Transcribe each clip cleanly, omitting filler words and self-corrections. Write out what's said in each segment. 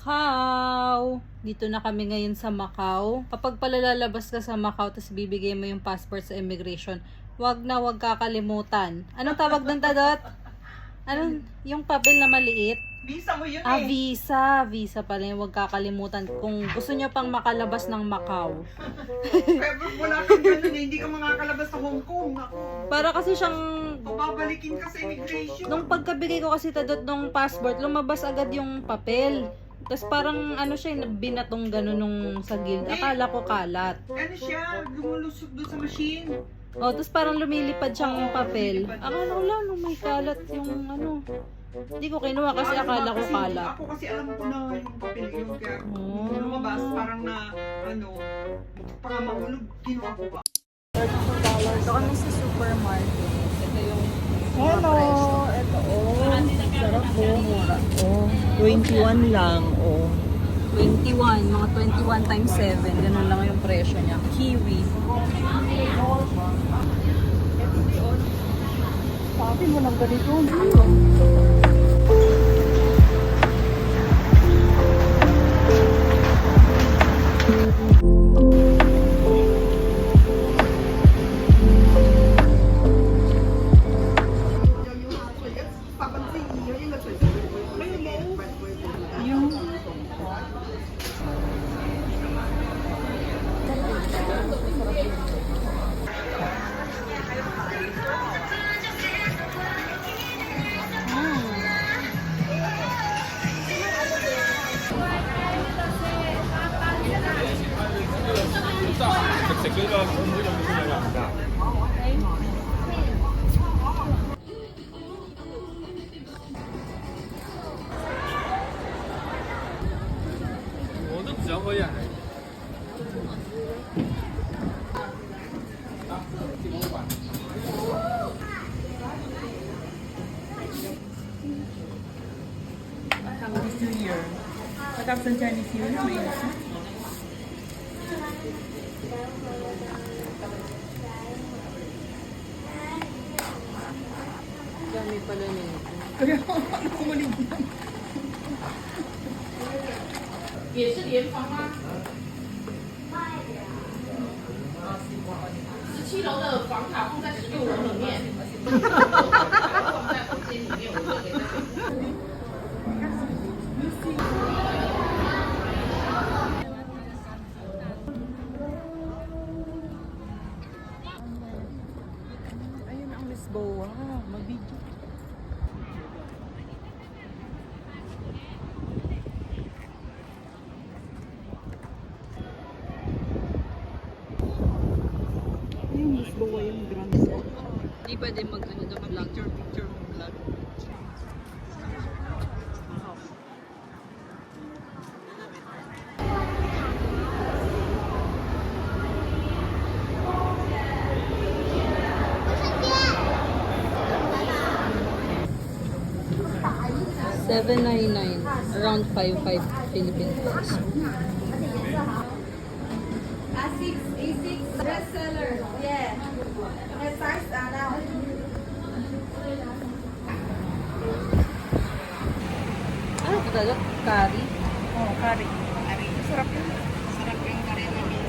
Macau. Dito na kami ngayon sa Macau. Kapag palalalabas ka sa Macau, tapos bibigay mo yung passport sa immigration, wag kakalimutan. Anong tawag ng Tadot? Anong, yung papel na maliit? Visa mo yun Visa. Visa pala yung wag kakalimutan. Kung gusto nyo pang makalabas ng Macau. Pero wala kang ganun eh. Hindi ka makakalabas sa Hong Kong. Ako. Para kasi siyang... Babalikin ka sa immigration. Nung pagkabigay ko kasi Tadot ng passport, lumabas agad yung papel. Tapos parang ano siya, binatong gano'n nung sa guild. Akala ko kalat. Ano siya? Lumulusog doon sa machine. Tapos parang lumilipad siyang papel. Akala ko lang, may kalat yung ano. Hindi ko kinuha kasi akala ko kalat. Ako kasi alam ko na yung papel yun. Kaya lumabas, parang na, para mahulog, kinuha ko ba? Ito kami sa supermarket. Ito yung Hello! Ito, sarap po. Mura. 21 lang, 21, mga 21 times 7. Ganun lang yung presyo niya. Kiwi. Sabi mo lang ganito. Chinese New Year. Matapos ng Chinese New Year, may isa. Dami pala nito. Kaya ano kumulig na? 也是联防吗？17楼的房卡放在16楼里面，放在房间里面，我就给他。Ayun ang Lisboa. Mag-video. Yung Lisboa yung Grand Spot. Hindi pwede mag-ano na vlog. Picture mo vlog. $7.99, around 5.5 Philippine pesos. A6, A6 bestseller. Yeah. Okay, size now. Ano ito Tadot? Curry? Oh, curry. Curry. Sarap yun. Sarap yung kare namin.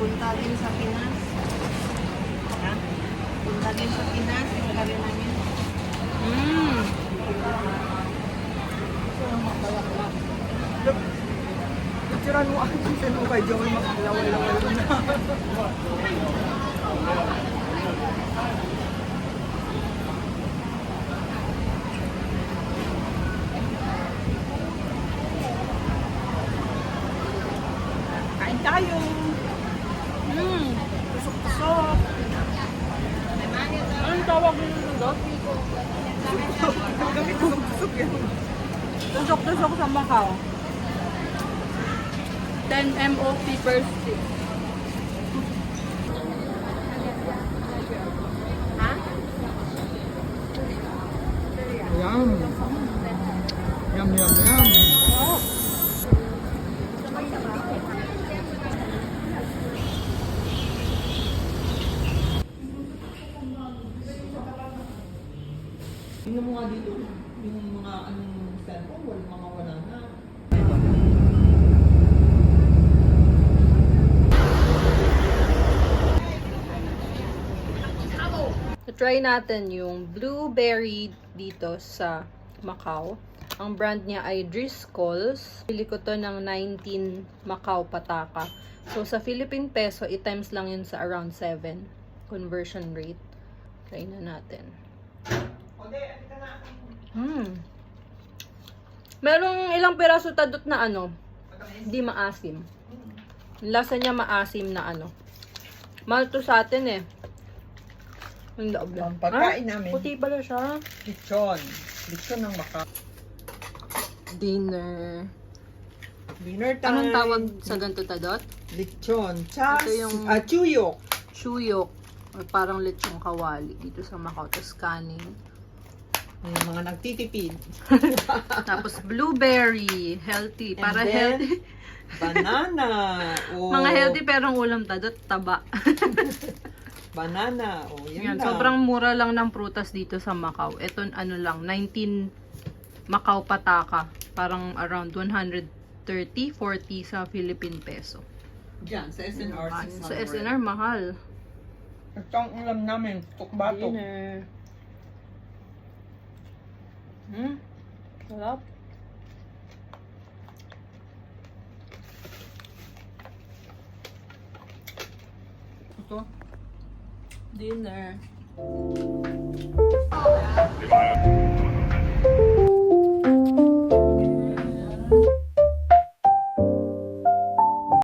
Punta din sa Pinas. Ha? Punta din sa Pinas yung kare namin. Picturean mo ako kung mo kay Joey makalaway-laway mo na. Kain tayo! Tusok-tusok! Anong tawag nyo nung dot? Kami tusok-tusok yan. Tusok-tusok sa Macau. 10 MOP per stick. Yum! Yum, yum, yum! Tingnan mo nga dito, yung mga anong cellphone, wala na. Try natin yung blueberry dito sa Macau. Ang brand niya ay Driscoll's. Pili ko to ng 19 Macau Pataka. So, sa Philippine peso, i-times lang yun sa around 7 conversion rate. Try na natin. Merong ilang piraso tadot na ano, hindi maasim. Yung lasa niya maasim na ano. Mahal to sa atin eh. Ang loob lang. Ang pagkain namin. Puti pala siya. Lechon. Lechon ng Macau. Dinner. Dinner time. Anong tawag sa ganito tadot? Lechon. Chas. Ito yung- Chuyok. Chuyok. Or parang lechong kawali dito sa Macau. Tapos kanin. Yung mga nagtitipid. Tapos blueberry. Healthy. And Para then, healthy. Banana. Oh, Mga healthy pero ang ulam tadot, taba. Banana. Oh, yan Yan, lang. sobrang mura lang ng prutas dito sa Macau. Ito ano lang, 19 Macau Pataka. Parang around 130, 40 sa Philippine peso. Diyan, sa SNR. Sa SNR, mahal. Ito ang ulam namin. Tukbatok. Dinner. Sarap. Ito. Dinner.